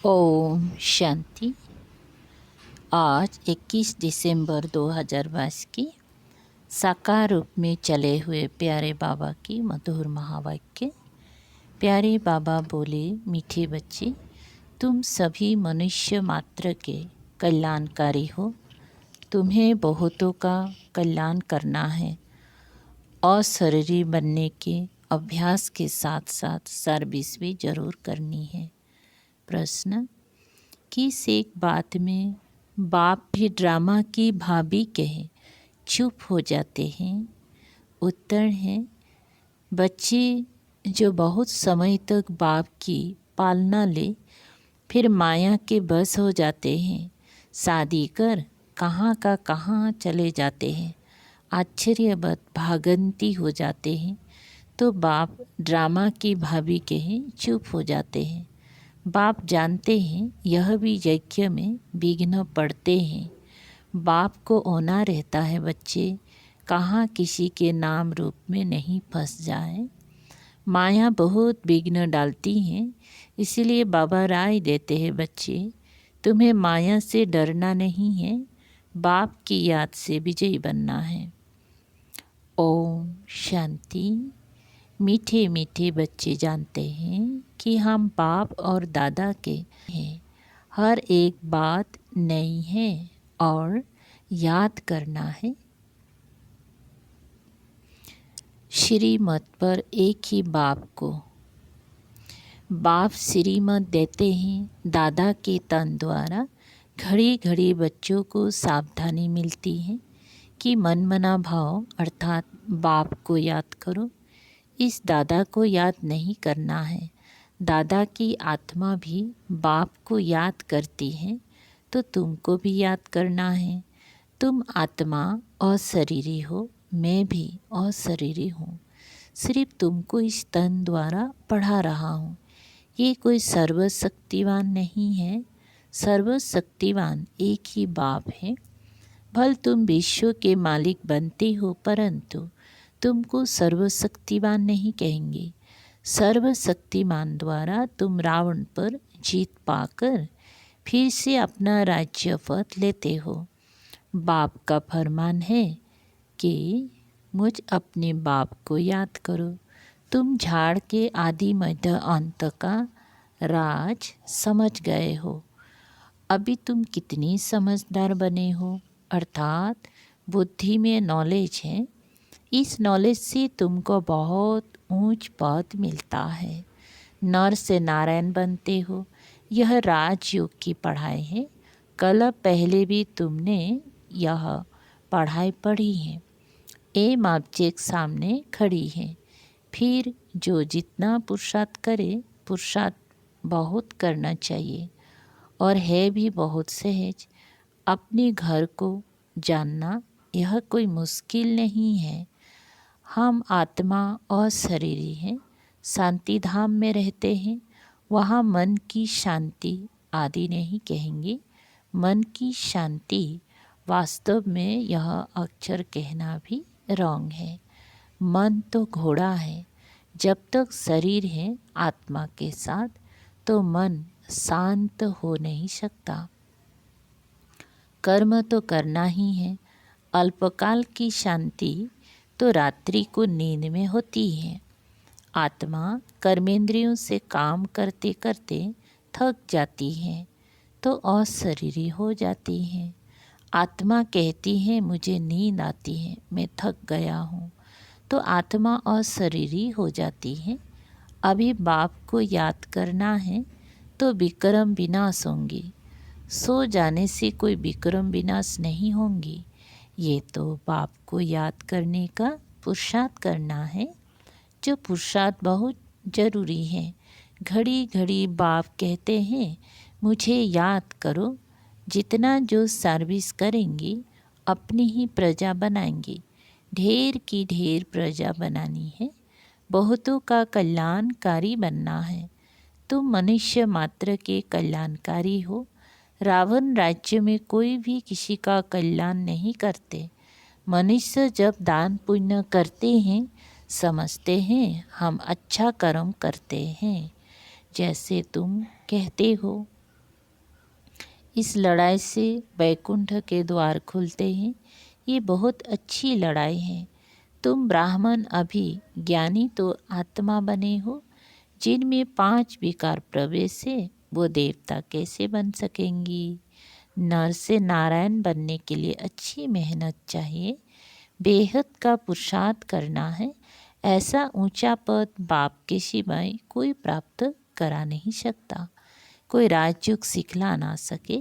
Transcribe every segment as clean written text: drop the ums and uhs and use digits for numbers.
ओम शांति। आज 21 दिसंबर 2022 की साकार रूप में चले हुए प्यारे बाबा की मधुर महावाक्य। प्यारे बाबा बोले, मीठे बच्चे, तुम सभी मनुष्य मात्र के कल्याणकारी हो। तुम्हें बहुतों का कल्याण करना है और शरीरी बनने के अभ्यास के साथ साथ सर्विस भी जरूर करनी है। प्रश्न: किस एक बात में बाप भी ड्रामा की भाभी कहे चुप हो जाते हैं? उत्तर है, बच्चे जो बहुत समय तक बाप की पालना ले फिर माया के बस हो जाते हैं, शादी कर कहाँ का कहाँ चले जाते हैं, आश्चर्यवत भागंती हो जाते हैं, तो बाप ड्रामा की भाभी कहे चुप हो जाते हैं। बाप जानते हैं यह भी यज्ञ में विघ्न पड़ते हैं। बाप को होना रहता है बच्चे कहाँ किसी के नाम रूप में नहीं फंस जाए। माया बहुत विघ्न डालती हैं, इसीलिए बाबा राय देते हैं बच्चे तुम्हें माया से डरना नहीं है, बाप की याद से विजयी बनना है। ओम शांति। मीठे मीठे बच्चे जानते हैं कि हम बाप और दादा के हैं। हर एक बात नई है और याद करना है। श्रीमत पर एक ही बाप को बाप श्रीमत देते हैं। दादा के तन द्वारा घड़ी घड़ी बच्चों को सावधानी मिलती है कि मनमना भाव अर्थात बाप को याद करो। इस दादा को याद नहीं करना है। दादा की आत्मा भी बाप को याद करती है, तो तुमको भी याद करना है। तुम आत्मा और शरीरी हो, मैं भी और शरीरी हूँ। सिर्फ तुमको इस तन द्वारा पढ़ा रहा हूँ। ये कोई सर्वशक्तिवान नहीं है। सर्वशक्तिवान एक ही बाप है। भल तुम विश्व के मालिक बनते हो, परंतु तुमको सर्वशक्तिवान नहीं कहेंगे। सर्वशक्तिमान द्वारा तुम रावण पर जीत पाकर फिर से अपना राज्य पद लेते हो। बाप का फरमान है कि मुझ अपने बाप को याद करो। तुम झाड़ के आदि मध्य अंत का राज समझ गए हो। अभी तुम कितनी समझदार बने हो, अर्थात बुद्धि में नॉलेज है। इस नॉलेज से तुमको बहुत ऊंच पद मिलता है। नर से नारायण बनते हो। यह राजयोग की पढ़ाई है। कल पहले भी तुमने यह पढ़ाई पढ़ी है। एम ऑब्जेक्ट सामने खड़ी है। फिर जो जितना पुरुषार्थ करे, पुरुषार्थ बहुत करना चाहिए और है भी बहुत सहज। अपने घर को जानना यह कोई मुश्किल नहीं है। हम आत्मा और शरीरी हैं। शांति धाम में रहते हैं। वहाँ मन की शांति आदि नहीं कहेंगे। मन की शांति वास्तव में यह अक्षर कहना भी रॉन्ग है। मन तो घोड़ा है। जब तक शरीर है आत्मा के साथ, तो मन शांत हो नहीं सकता। कर्म तो करना ही है। अल्पकाल की शांति तो रात्रि को नींद में होती है। आत्मा कर्मेंद्रियों से काम करते करते थक जाती है, तो अशरीरी हो जाती है। आत्मा कहती है मुझे नींद आती है, मैं थक गया हूँ, तो आत्मा अशरीरी हो जाती है। अभी बाप को याद करना है तो विक्रम विनाश होंगी। सो जाने से कोई विक्रम विनाश नहीं होंगी। ये तो बाप को याद करने का पुरुषार्थ करना है, जो पुरुषार्थ बहुत ज़रूरी है। घड़ी घड़ी बाप कहते हैं मुझे याद करो। जितना जो सर्विस करेंगे अपनी ही प्रजा बनाएंगे। ढेर की ढेर प्रजा बनानी है। बहुतों का कल्याणकारी बनना है। तुम मनुष्य मात्र के कल्याणकारी हो। रावण राज्य में कोई भी किसी का कल्याण नहीं करते। मनुष्य जब दान पुण्य करते हैं, समझते हैं हम अच्छा कर्म करते हैं। जैसे तुम कहते हो इस लड़ाई से वैकुंठ के द्वार खुलते हैं। ये बहुत अच्छी लड़ाई है। तुम ब्राह्मण अभी ज्ञानी तो आत्मा बने हो। जिनमें 5 विकार प्रवेश है वो देवता कैसे बन सकेंगी। नर से नारायण बनने के लिए अच्छी मेहनत चाहिए, बेहद का पुरुषार्थ करना है। ऐसा ऊंचा पद बाप के सिवाय कोई प्राप्त करा नहीं सकता, कोई राजयोग सिखला ना सके।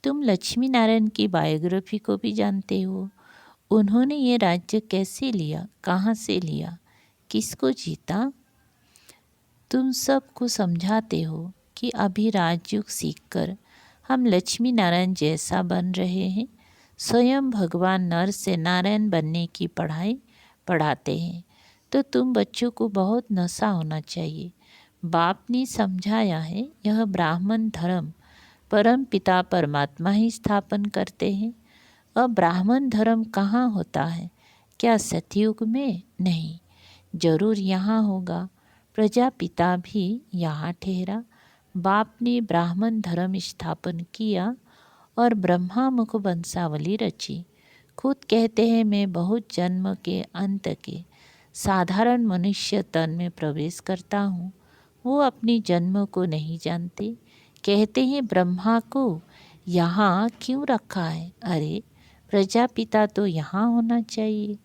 तुम लक्ष्मी नारायण की बायोग्राफी को भी जानते हो। उन्होंने ये राज्य कैसे लिया, कहाँ से लिया, किसको जीता। तुम सबको समझाते हो कि अभी राजयोग सीखकर हम लक्ष्मी नारायण जैसा बन रहे हैं। स्वयं भगवान नर से नारायण बनने की पढ़ाई पढ़ाते हैं। तो तुम बच्चों को बहुत नशा होना चाहिए। बाप ने समझाया है यह ब्राह्मण धर्म परम पिता परमात्मा ही स्थापन करते हैं। अब ब्राह्मण धर्म कहाँ होता है? क्या सतयुग में? नहीं, जरूर यहाँ होगा। प्रजापिता भी यहाँ ठहरा। बाप ने ब्राह्मण धर्म स्थापन किया और ब्रह्मा मुख वंशावली रची। खुद कहते हैं मैं बहुत जन्म के अंत के साधारण मनुष्य तन में प्रवेश करता हूँ। वो अपनी जन्म को नहीं जानते। कहते हैं ब्रह्मा को यहाँ क्यों रखा है? अरे प्रजापिता तो यहाँ होना चाहिए।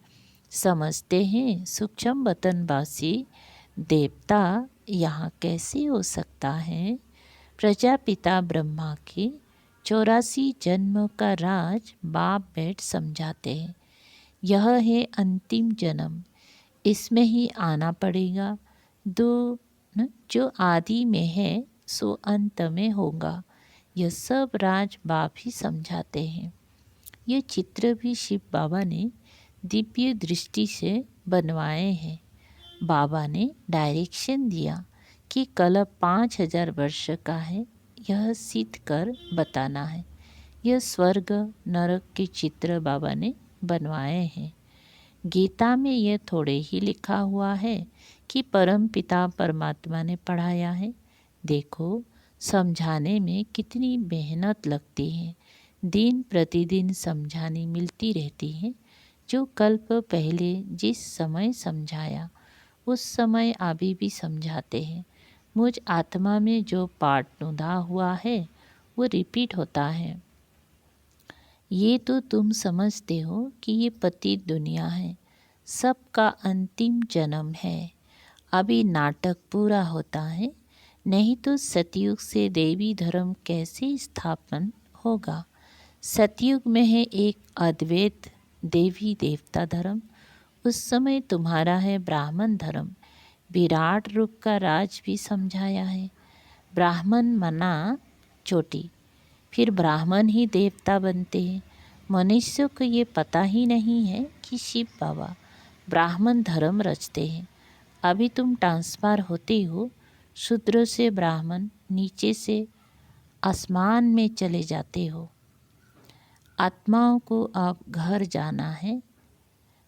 समझते हैं सूक्ष्म वतनवासी देवता यहाँ कैसे हो सकता है? प्रजापिता ब्रह्मा के 84 जन्म का राज बाप बैठ समझाते हैं। यह है अंतिम जन्म, इसमें ही आना पड़ेगा। जो आदि में है सो अंत में होगा। यह सब राज बाप ही समझाते हैं। ये चित्र भी शिव बाबा ने दिव्य दृष्टि से बनवाए हैं। बाबा ने डायरेक्शन दिया कि कल्प 5000 वर्ष का है, यह सिद्ध कर बताना है। यह स्वर्ग नरक के चित्र बाबा ने बनवाए हैं। गीता में यह थोड़े ही लिखा हुआ है कि परम पिता परमात्मा ने पढ़ाया है। देखो समझाने में कितनी मेहनत लगती है। दिन प्रतिदिन समझानी मिलती रहती है। जो कल्प पहले जिस समय समझाया उस समय अभी भी समझाते हैं। मुझ आत्मा में जो पाठ नुधा हुआ है वो रिपीट होता है। ये तो तुम समझते हो कि ये पतित दुनिया है, सबका अंतिम जन्म है। अभी नाटक पूरा होता है, नहीं तो सतयुग से देवी धर्म कैसे स्थापन होगा। सतयुग में है एक अद्वैत देवी देवता धर्म। उस समय तुम्हारा है ब्राह्मण धर्म। विराट रूप का राज भी समझाया है। ब्राह्मण मना चोटी, फिर ब्राह्मण ही देवता बनते हैं। मनुष्य को ये पता ही नहीं है कि शिव बाबा ब्राह्मण धर्म रचते हैं। अभी तुम ट्रांसफर होते हो, शूद्र से ब्राह्मण, नीचे से आसमान में चले जाते हो। आत्माओं को अब घर जाना है।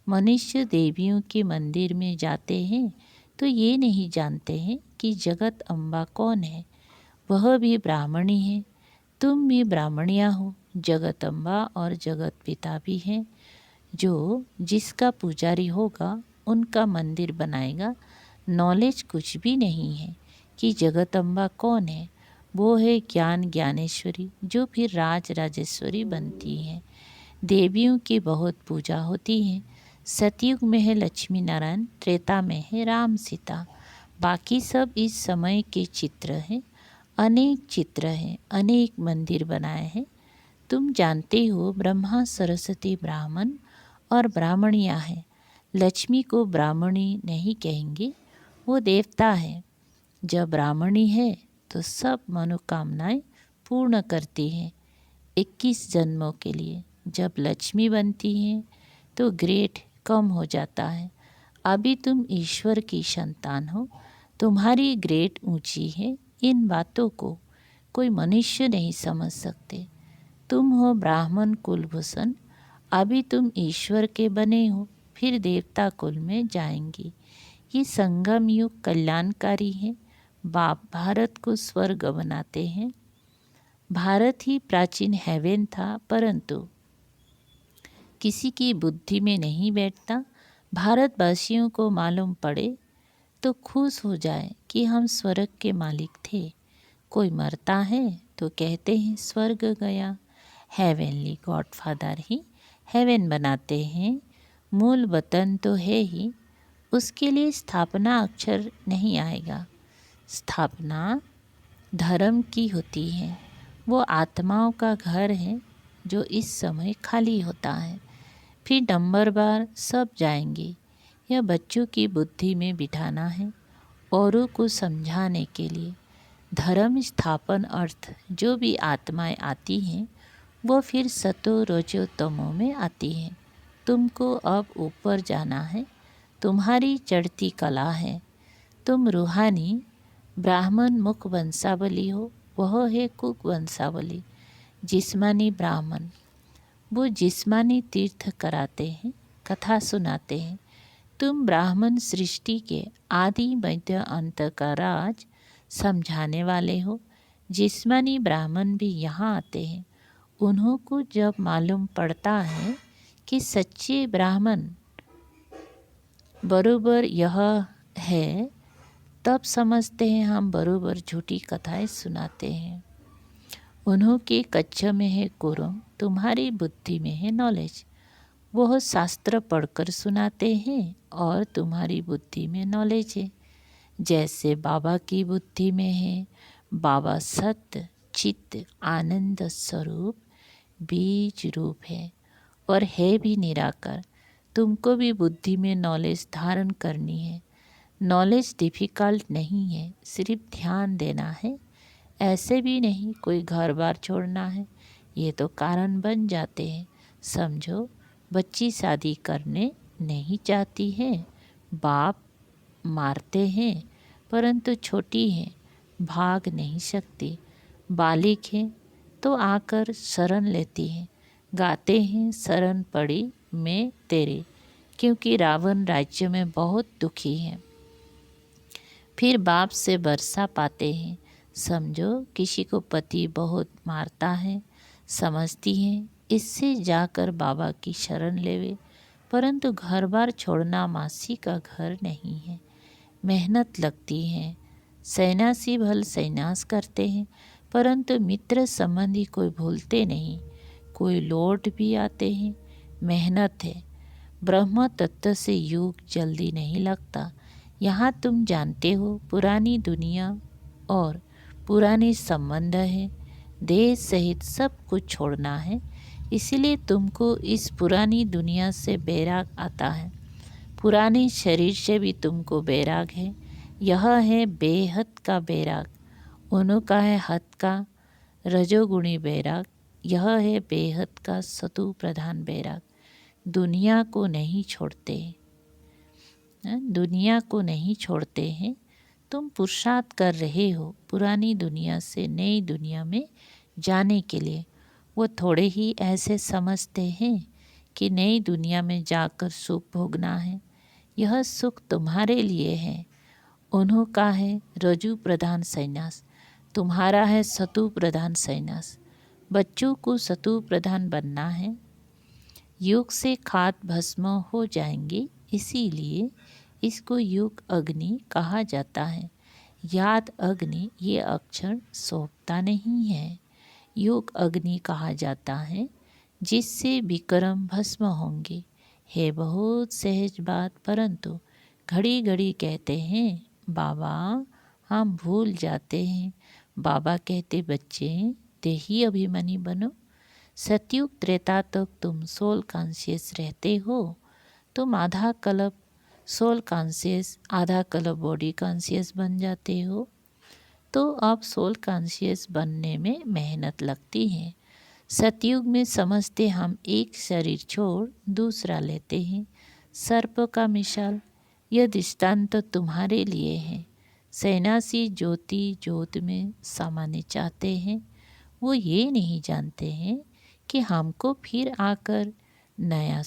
मनुष्य देवियों के मंदिर में जाते हैं तो ये नहीं जानते हैं कि जगत अम्बा कौन है। वह भी ब्राह्मणी है, तुम भी ब्राह्मणिया हो। जगत अम्बा और जगत पिता भी हैं। जो जिसका पुजारी होगा उनका मंदिर बनाएगा। नॉलेज कुछ भी नहीं है कि जगत अम्बा कौन है। वो है ज्ञान ज्ञानेश्वरी, जो फिर राज राजेश्वरी बनती हैं। देवियों की बहुत पूजा होती है। सतयुग में है लक्ष्मी नारायण, त्रेता में है राम सीता। बाकी सब इस समय के चित्र हैं। अनेक चित्र हैं, अनेक मंदिर बनाए हैं। तुम जानते हो ब्रह्मा सरस्वती ब्राह्मण और ब्राह्मणिया है। लक्ष्मी को ब्राह्मणी नहीं कहेंगे, वो देवता है। जब ब्राह्मणी है तो सब मनोकामनाएं पूर्ण करती हैं 21 जन्मों के लिए। जब लक्ष्मी बनती हैं तो ग्रेड कम हो जाता है। अभी तुम ईश्वर की संतान हो, तुम्हारी ग्रेड ऊंची है। इन बातों को कोई मनुष्य नहीं समझ सकते। तुम हो ब्राह्मण कुलभूषण, अभी तुम ईश्वर के बने हो, फिर देवता कुल में जाएंगी। ये संगम युग कल्याणकारी है। बाप भारत को स्वर्ग बनाते हैं। भारत ही प्राचीन हेवन था, परंतु किसी की बुद्धि में नहीं बैठता। भारतवासियों को मालूम पड़े तो खुश हो जाए कि हम स्वर्ग के मालिक थे। कोई मरता है तो कहते हैं स्वर्ग गया। हेवनली गॉडफादर ही हेवन बनाते हैं। मूल वतन तो है ही, उसके लिए स्थापना अक्षर नहीं आएगा। स्थापना धर्म की होती है। वो आत्माओं का घर है जो इस समय खाली होता है। फिर नंबर बार सब जाएंगे। यह बच्चों की बुद्धि में बिठाना है, औरों को समझाने के लिए। धर्म स्थापन अर्थ जो भी आत्माएं आती हैं वो फिर सतो रजो तमो में आती हैं। तुमको अब ऊपर जाना है, तुम्हारी चढ़ती कला है। तुम रूहानी ब्राह्मण मुख वंशावली हो, वह है कुक वंशावली। जिस्मानी ब्राह्मण, वो जिस्मानी तीर्थ कराते हैं, कथा सुनाते हैं। तुम ब्राह्मण सृष्टि के आदि मध्य अंत का राज समझाने वाले हो। जिस्मानी ब्राह्मण भी यहाँ आते हैं। उन्हों को जब मालूम पड़ता है कि सच्चे ब्राह्मण बरोबर यह है, तब समझते हैं हम बरोबर झूठी कथाएं सुनाते हैं। उन्हों के कच्छ में है कुरम, तुम्हारी बुद्धि में है नॉलेज। वह शास्त्र पढ़कर सुनाते हैं और तुम्हारी बुद्धि में नॉलेज है। जैसे बाबा की बुद्धि में है, बाबा सत्य चित्त आनंद स्वरूप बीज रूप है और है भी निराकार। तुमको भी बुद्धि में नॉलेज धारण करनी है। नॉलेज डिफ़िकल्ट नहीं है, सिर्फ ध्यान देना है। ऐसे भी नहीं कोई घर बार छोड़ना है, ये तो कारण बन जाते हैं। समझो, बच्ची शादी करने नहीं चाहती है, बाप मारते हैं, परंतु छोटी है, भाग नहीं सकती। बालिक है तो आकर शरण लेती है, गाते हैं शरण पड़ी मैं तेरे, क्योंकि रावण राज्य में बहुत दुखी है। फिर बाप से वर्षा पाते हैं। समझो, किसी को पति बहुत मारता है, समझती हैं इससे जाकर बाबा की शरण लेवे, परंतु घर बार छोड़ना मासी का घर नहीं है, मेहनत लगती है। सन्यासी भल सन्यास करते हैं, परंतु मित्र संबंधी कोई भूलते नहीं, कोई लौट भी आते हैं। मेहनत है। ब्रह्म तत्व से युग जल्दी नहीं लगता। यहाँ तुम जानते हो पुरानी दुनिया और पुराने संबंध है, देह सहित सब कुछ छोड़ना है। इसलिए तुमको इस पुरानी दुनिया से बैराग आता है। पुराने शरीर से भी तुमको बैराग है। यह है बेहद का बैराग। उनका है हद का रजोगुणी बैराग। यह है बेहद का सतु प्रधान बैराग। दुनिया को नहीं छोड़ते, दुनिया को नहीं छोड़ते हैं। तुम पुरुषार्थ कर रहे हो पुरानी दुनिया से नई दुनिया में जाने के लिए। वो थोड़े ही ऐसे समझते हैं कि नई दुनिया में जाकर सुख भोगना है। यह सुख तुम्हारे लिए है। उन्हों का है रजु प्रधान संन्यास, तुम्हारा है सतु प्रधान संन्यास। बच्चों को सतु प्रधान बनना है। युग से खाद भस्म हो जाएंगे, इसीलिए इसको युग अग्नि कहा जाता है। याद अग्नि ये अक्षर सौंपता नहीं है। युग अग्नि कहा जाता है जिससे विक्रम भस्म होंगे। है बहुत सहज बात, परंतु घड़ी घड़ी कहते हैं बाबा, हम भूल जाते हैं। बाबा कहते बच्चे देही अभिमानी बनो। सतयुग त्रेता तक तुम सोल कॉन्शियस रहते हो। तुम आधा कल्प सोल कॉन्शियस, आधा कल्प बॉडी कॉन्शियस बन जाते हो। तो अब सोल कॉन्शियस बनने में मेहनत लगती है। सतयुग में समझते हम एक शरीर छोड़ दूसरा लेते हैं। सर्प का मिसाल, यह दृष्टांत तो तुम्हारे लिए है। सन्यासी ज्योति ज्योत में समाने चाहते हैं। वो ये नहीं जानते हैं कि हमको फिर आकर नया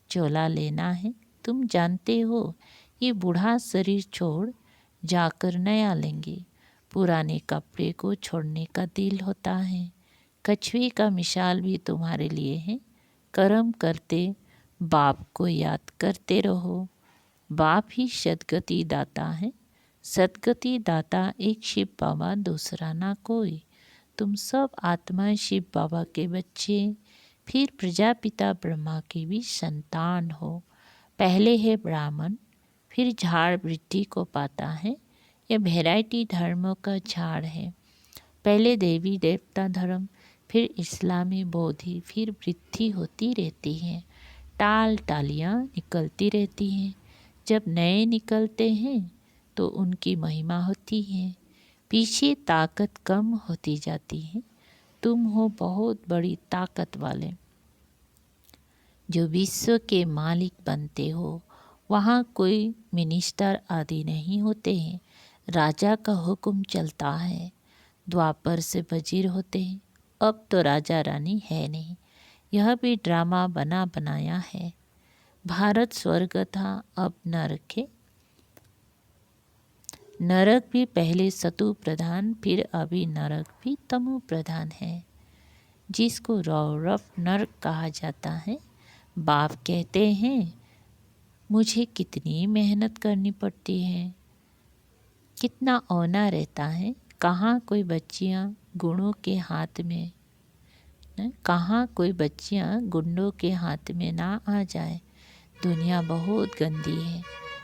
चोला लेना है। तुम जानते हो ये बूढ़ा शरीर छोड़ जाकर नया लेंगे। पुराने कपड़े को छोड़ने का दिल होता है। कछुए का मिसाल भी तुम्हारे लिए है। कर्म करते बाप को याद करते रहो। बाप ही सद्गति दाता है। सद्गति दाता एक शिव बाबा, दूसरा ना कोई। तुम सब आत्मा शिव बाबा के बच्चे, फिर प्रजापिता ब्रह्मा के भी संतान हो। पहले है ब्राह्मण, फिर झाड़ वृद्धि को पाता है। यह वैरायटी धर्मों का झाड़ है। पहले देवी देवता धर्म, फिर इस्लामी बौद्धि, फिर वृद्धि होती रहती है। टाल टालियाँ निकलती रहती हैं। जब नए निकलते हैं तो उनकी महिमा होती है। पीछे ताकत कम होती जाती है। तुम हो बहुत बड़ी ताकत वाले जो विश्व के मालिक बनते हो। वहाँ कोई मिनिस्टर आदि नहीं होते हैं। राजा का हुक्म चलता है। द्वापर से वजीर होते हैं। अब तो राजा रानी है नहीं। यह भी ड्रामा बना बनाया है। भारत स्वर्ग था, अब नरक है। नरक भी पहले सतु प्रधान, फिर अभी नरक भी तमु प्रधान है, जिसको रौरव नरक कहा जाता है। बाप कहते हैं मुझे कितनी मेहनत करनी पड़ती है, कितना औना रहता है। कहाँ कोई बच्चियाँ गुणों के हाथ में, कहाँ कोई बच्चियाँ गुंडों के हाथ में ना आ जाए। दुनिया बहुत गंदी है।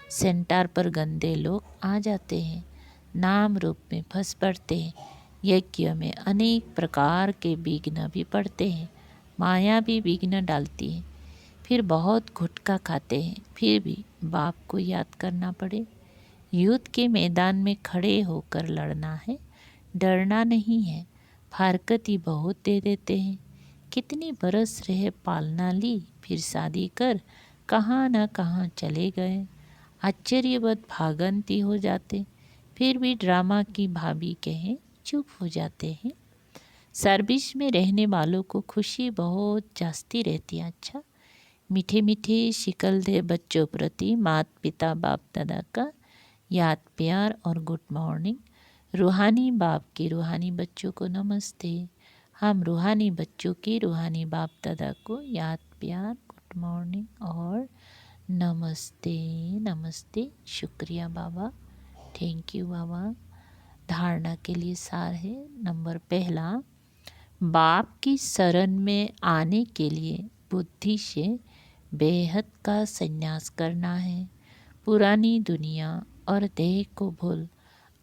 सेंटर पर गंदे लोग आ जाते हैं। नाम रूप में फंस पड़ते हैं। यज्ञ में अनेक प्रकार के विघ्न भी पड़ते हैं। माया भी विघ्न डालती है। फिर बहुत गुटखा खाते हैं, फिर भी बाप को याद करना पड़े। युद्ध के मैदान में खड़े होकर लड़ना है, डरना नहीं है। फारकती बहुत दे देते हैं। कितनी बरस रहे पालना ली, फिर शादी कर कहाँ न कहाँ चले गए। आश्चर्यवत भागंती हो जाते, फिर भी ड्रामा की भाभी कहें चुप हो जाते हैं। सर्विस में रहने वालों को खुशी बहुत जास्ती रहती है। अच्छा, मीठे मीठे शिकल दे बच्चों प्रति माता पिता बाप दादा का याद प्यार और गुड मॉर्निंग। रूहानी बाप के रूहानी बच्चों को नमस्ते। हम रूहानी बच्चों के रूहानी बाप दादा को याद प्यार गुड मॉर्निंग और नमस्ते नमस्ते। शुक्रिया बाबा, थैंक यू बाबा। धारणा के लिए सार है। नंबर पहला, बाप की शरण में आने के लिए बुद्धि से बेहद का संन्यास करना है। पुरानी दुनिया और देह को भूल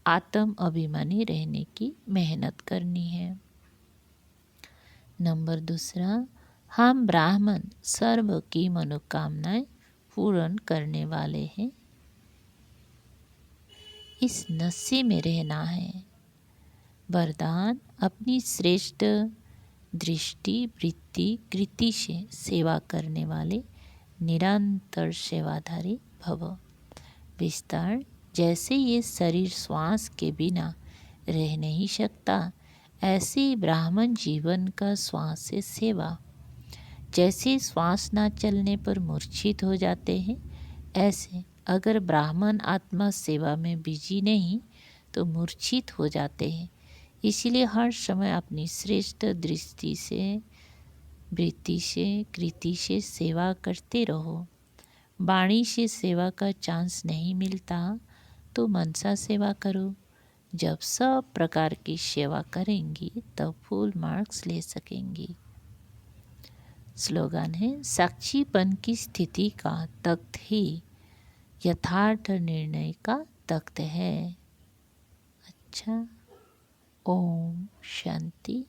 आत्म अभिमानी रहने की मेहनत करनी है। नंबर दूसरा, हम ब्राह्मण सर्व की मनोकामनाएं पूर्ण करने वाले हैं। इस नशे में रहना है। वरदान, अपनी श्रेष्ठ दृष्टि वृत्ति कृति से सेवा करने वाले निरंतर सेवाधारी भव। विस्तार, जैसे ये शरीर श्वास के बिना रह नहीं सकता, ऐसे ब्राह्मण जीवन का श्वास से सेवा। जैसे श्वास ना चलने पर मूर्छित हो जाते हैं, ऐसे अगर ब्राह्मण आत्मा सेवा में बिजी नहीं तो मूर्छित हो जाते हैं। इसलिए हर समय अपनी श्रेष्ठ दृष्टि से वृत्ति से कृति से सेवा करते रहो। वाणी से सेवा का चांस नहीं मिलता तो मनसा सेवा करो। जब सब प्रकार की सेवा करेंगी तब फुल मार्क्स ले सकेंगी। स्लोगन है, साक्षीपन की स्थिति का तख्त ही यथार्थ निर्णय का तख्त है। अच्छा, ओम शांति।